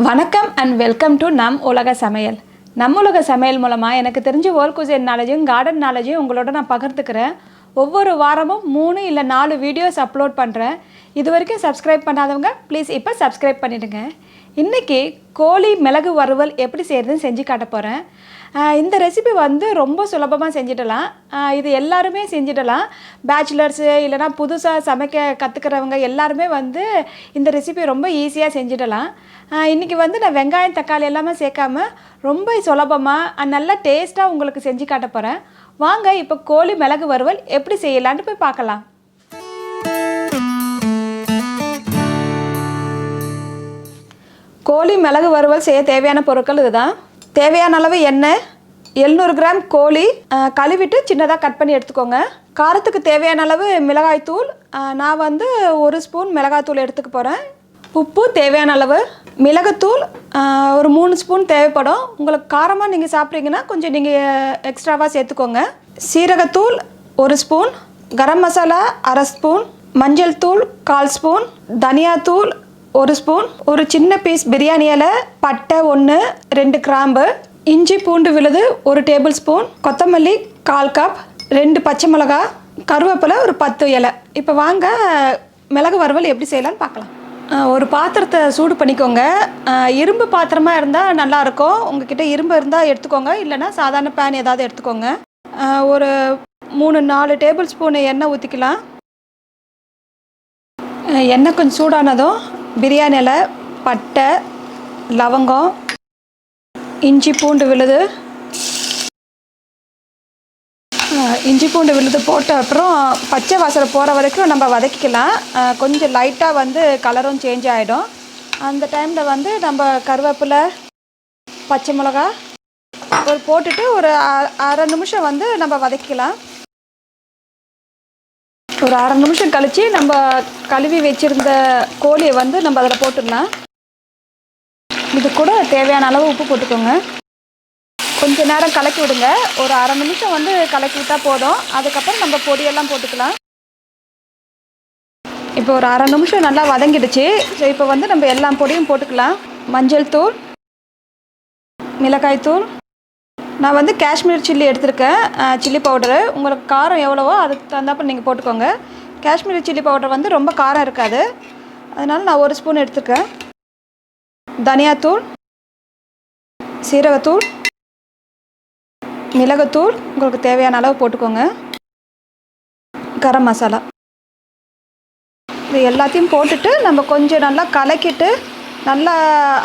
வணக்கம் and welcome to நம் உலக சமையல். நம் உலக சமையல் மூலமாக எனக்கு தெரிஞ்ச வேர்ல்ட் குசைன் நாலேஜும் கார்டன் நாலேஜையும் உங்களோட நான் பகிர்ந்துக்கிறேன். ஒவ்வொரு வாரமும் 3 இல்லை 4 வீடியோஸ் அப்லோட் பண்ணுறேன். இது வரைக்கும் சப்ஸ்கிரைப் பண்ணாதவங்க ப்ளீஸ் இப்போ சப்ஸ்கிரைப் பண்ணிவிடுங்க. இன்றைக்கி கோழி மிளகு வறுவல் எப்படி செய்கிறதுன்னு செஞ்சு காட்ட போகிறேன். இந்த ரெசிபி வந்து ரொம்ப சுலபமாக செஞ்சிடலாம். இது எல்லாருமே செஞ்சிடலாம். பேச்சுலர்ஸு இல்லைனா புதுசாக சமைக்க கற்றுக்கிறவங்க எல்லாருமே வந்து இந்த ரெசிபி ரொம்ப ஈஸியாக செஞ்சிடலாம். இன்றைக்கி வந்து நான் வெங்காயம் தக்காளி எல்லாமே சேர்க்காம ரொம்ப சுலபமாக நல்லா டேஸ்ட்டாக உங்களுக்கு செஞ்சு காட்ட போகிறேன். வாங்க இப்போ கோழி மிளகு வறுவல் எப்படி செய்யலான்னு போய் பார்க்கலாம். கோழி மிளகு வறுவல் செய்ய தேவையான பொருட்கள் இதுதான். தேவையான அளவு எண்ணெய், 700 கிராம் கோழி கழுவிட்டு சின்னதாக கட் பண்ணி எடுத்துக்கோங்க. காரத்துக்கு தேவையான அளவு மிளகாய்த்தூள், நான் வந்து 1 ஸ்பூன் மிளகாய்த்தூள் எடுத்துக்க போகிறேன். உப்பு தேவையான அளவு, மிளகுத்தூள் ஒரு 3 ஸ்பூன் தேவைப்படும். உங்களுக்கு காரமாக நீங்கள் சாப்பிட்றீங்கன்னா கொஞ்சம் நீங்கள் எக்ஸ்ட்ராவாக சேர்த்துக்கோங்க. சீரகத்தூள் 1 ஸ்பூன், கரம் மசாலா 1/2 ஸ்பூன், மஞ்சள் தூள் 1/4 ஸ்பூன், தனியாத்தூள் 1 ஸ்பூன், ஒரு சின்ன பீஸ் பிரியாணி இலை, பட்டை 1, 2 கிராம்பு, இஞ்சி பூண்டு விழுது 1 டேபிள் ஸ்பூன், கொத்தமல்லி 1/4 கப், 2 பச்சை மிளகா, கருவேப்பிலை ஒரு 10 இலை. இப்போ வாங்க மிளகு வறுவல் எப்படி செய்யலான்னு பார்க்கலாம். ஒரு பாத்திரத்தை சூடு பண்ணிக்கோங்க. இரும்பு பாத்திரமாக இருந்தால் நல்லாயிருக்கும். உங்ககிட்ட இரும்பு இருந்தால் எடுத்துக்கோங்க, இல்லைனா சாதாரண பேன் ஏதாவது எடுத்துக்கோங்க. ஒரு 3-4 டேபிள் ஸ்பூன் எண்ணெய் ஊற்றிக்கலாம். எண்ணெய் கொஞ்சம் சூடானதும் பிரியாணி இலை, பட்டை, லவங்கம், இஞ்சி பூண்டு விழுது போட்ட அப்புறம் பச்சை வாசனை போகிற வரைக்கும் நம்ம வதக்கிக்கலாம். கொஞ்சம் லைட்டாக வந்து கலரும் சேஞ்ச் ஆகிடும். அந்த டைமில் வந்து நம்ம கருவேப்பிலை, பச்சை மிளகா போட்டுட்டு ஒரு அரை நிமிஷம் வந்து நம்ம வதக்கிக்கலாம். ஒரு அரை நிமிஷம் கழித்து நம்ம கழுவி வச்சுருந்த கோழியை வந்து நம்ம அதில் போட்டுடலாம். இது கூட தேவையான அளவு உப்பு போட்டுக்கோங்க. கொஞ்ச நேரம் கலக்கி விடுங்க. ஒரு அரை நிமிஷம் வந்து கலக்கி விட்டால் போதும். அதுக்கப்புறம் நம்ம பொடியெல்லாம் போட்டுக்கலாம். இப்போ ஒரு அரை நிமிஷம் நல்லா வதங்கிடுச்சு. ஸோ இப்போ வந்து நம்ம எல்லா பொடியும் போட்டுக்கலாம். மஞ்சள் தூள், மிளகாய் தூள், நான் வந்து காஷ்மீர் சில்லி எடுத்திருக்கேன், சில்லி பவுடரு. உங்களுக்கு காரம் எவ்வளவோ அதுக்கு தகுந்தாப்பில் நீங்கள் போட்டுக்கோங்க. காஷ்மீர் சில்லி பவுடர் வந்து ரொம்ப காரம் இருக்காது, அதனால் நான் 1 ஸ்பூன் எடுத்துருக்கேன். தனியாத்தூள், சீரகத்தூள், மிளகுத்தூள் உங்களுக்கு தேவையான அளவு போட்டுக்கோங்க. கரம் மசாலா, இது எல்லாத்தையும் போட்டுட்டு நம்ம கொஞ்சம் நல்லா கலக்கிட்டு நல்லா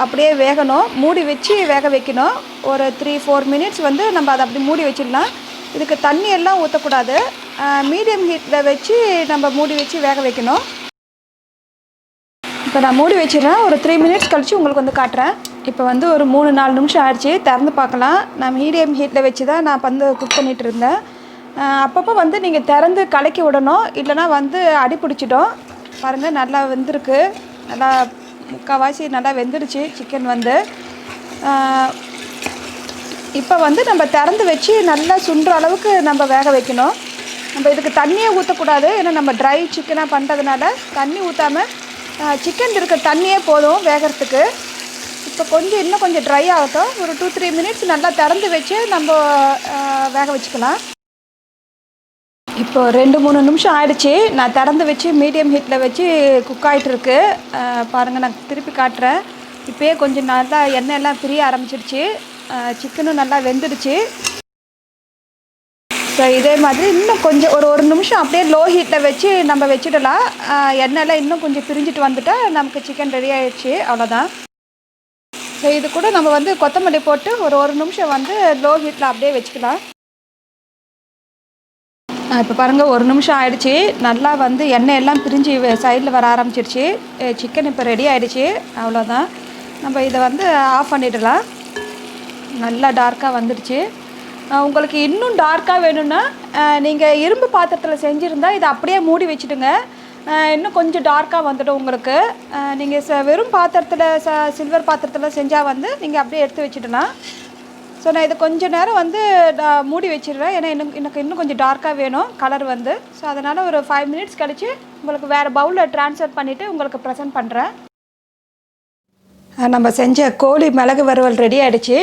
அப்படியே வேகணும். மூடி வச்சு வேக வைக்கணும். ஒரு 3-4 மினிட்ஸ் வந்து நம்ம அதை அப்படி மூடி வச்சிடலாம். இதுக்கு தண்ணி எல்லாம் ஊற்றக்கூடாது. மீடியம் ஹீட்டில் வச்சு நம்ம மூடி வச்சு வேக வைக்கணும். இப்போ நான் மூடி வச்சிடறேன். ஒரு 3 மினிட்ஸ் கழித்து உங்களுக்கு வந்து காட்டுறேன். இப்போ வந்து ஒரு 3-4 நிமிஷம் ஆயிடுச்சு. திறந்து பார்க்கலாம். நான் மீடியம் ஹீட்டில் வச்சு தான் நான் வந்து குக் பண்ணிகிட்டு இருந்தேன். அப்பப்போ வந்து நீங்கள் திறந்து கலக்கி விடணும், இல்லைனா வந்து அடி பிடிச்சிடும். பாருங்கள், நல்லா வெந்திருக்கு. நல்லா முக்கால்வாசி நல்லா வெந்துடுச்சு சிக்கன் வந்து. இப்போ வந்து நம்ம திறந்து வச்சு நல்லா சுண்டுற அளவுக்கு நம்ம வேக வைக்கணும். நம்ம இதுக்கு தண்ணியே ஊற்றக்கூடாது, ஏன்னா நம்ம ட்ரை சிக்கனாக பண்ணுறதுனால தண்ணி ஊற்றாமல் சிக்கன் இருக்க தண்ணியே போதும் வேகிறதுக்கு. இப்போ இன்னும் கொஞ்சம் ட்ரை ஆகட்டும். ஒரு 2-3 மினிட்ஸ் நல்லா திறந்து வச்சு நம்ம வேக வச்சுக்கலாம். இப்போ 2-3 நிமிஷம் ஆயிடுச்சு. நான் திறந்து வச்சு மீடியம் ஹீட்டில் வச்சு குக் ஆகிட்டுருக்கு. பாருங்கள், நான் திருப்பி காட்டுறேன். இப்போயே கொஞ்சம் நல்லா எண்ணெய் எல்லாம் பிரிய ஆரம்பிச்சிடுச்சு. சிக்கனும் நல்லா வெந்துடுச்சு. ஸோ இதே மாதிரி இன்னும் கொஞ்சம் ஒரு நிமிஷம் அப்படியே லோ ஹீட்டில் வச்சு நம்ம வச்சுடலாம். எண்ணெயெல்லாம் இன்னும் கொஞ்சம் பிரிஞ்சிட்டு வந்துட்டால் நமக்கு சிக்கன் ரெடி ஆகிடுச்சு, அவ்வளோதான். ஸோ இது கூட நம்ம வந்து கொத்தமல்லி போட்டு ஒரு நிமிஷம் வந்து லோ ஹீட்டில் அப்படியே வச்சுக்கலாம். இப்போ பாருங்கள், 1 நிமிஷம் ஆகிடுச்சு. நல்லா வந்து எண்ணெய் எல்லாம் பிரிஞ்சு சைடில் வர ஆரம்பிச்சிடுச்சு. சிக்கன் இப்போ ரெடி ஆகிடுச்சு, அவ்வளோதான். நம்ம இதை வந்து ஆஃப் பண்ணிடலாம். நல்லா டார்க்காக வந்துடுச்சு. உங்களுக்கு இன்னும் டார்க்காக வேணும்னா நீங்கள் இரும்பு பாத்திரத்தில் செஞ்சுருந்தால் இதை அப்படியே மூடி வச்சுடுங்க. இன்னும் கொஞ்சம் டார்க்காக வந்துடும் உங்களுக்கு. நீங்கள் வெறும் பாத்திரத்தில் சில்வர் பாத்திரத்தில் செஞ்சால் வந்து நீங்கள் அப்படியே எடுத்து வச்சுடலாம். ஸோ நான் இதை கொஞ்சம் நேரம் வந்து நான் மூடி வச்சிடுறேன், ஏன்னா எனக்கு இன்னும் கொஞ்சம் டார்க்காக வேணும் கலர் வந்து. ஸோ அதனால் ஒரு 5 மினிட்ஸ் கழித்து உங்களுக்கு வேறு பவுலில் ட்ரான்ஸ்ஃபர் பண்ணிவிட்டு உங்களுக்கு ப்ரெசென்ட் பண்ணுறேன். நம்ம செஞ்ச கோழி மிளகு வறுவல் ரெடி ஆகிடுச்சு.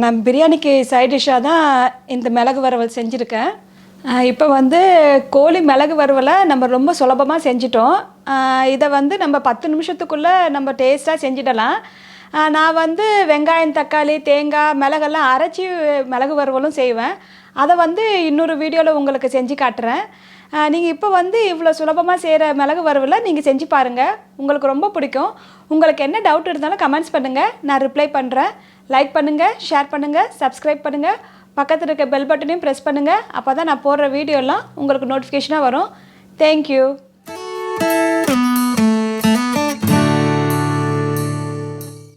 நான் பிரியாணிக்கு சைட் டிஷ்ஷாக தான் இந்த மிளகு வறுவல் செஞ்சுருக்கேன். இப்போ வந்து கோழி மிளகு வறுவலை நம்ம ரொம்ப சுலபமாக செஞ்சிட்டோம். இதை வந்து நம்ம 10 நிமிஷத்துக்குள்ளே நம்ம டேஸ்ட்டாக செஞ்சிடலாம். நான் வந்து வெங்காயம், தக்காளி, தேங்காய், மிளகெல்லாம் அரைச்சி மிளகு வறுவலும் செய்வேன். அதை வந்து இன்னொரு வீடியோவில் உங்களுக்கு செஞ்சு காட்டுறேன். நீங்கள் இப்போ வந்து இவ்வளோ சுலபமாக செய்கிற மிளகு வறுவலை நீங்கள் செஞ்சு பாருங்கள், உங்களுக்கு ரொம்ப பிடிக்கும். உங்களுக்கு என்ன டவுட் இருந்தாலும் கமெண்ட்ஸ் பண்ணுங்கள், நான் ரிப்ளை பண்ணுறேன். லைக் பண்ணுங்கள், ஷேர் பண்ணுங்கள், சப்ஸ்கிரைப் பண்ணுங்கள், பக்கத்தில் இருக்க பெல் பட்டனையும் ப்ரெஸ் பண்ணுங்கள். அப்போ தான் நான் போடுற வீடியோலாம் உங்களுக்கு நோட்டிஃபிகேஷனாக வரும். தேங்க்யூ.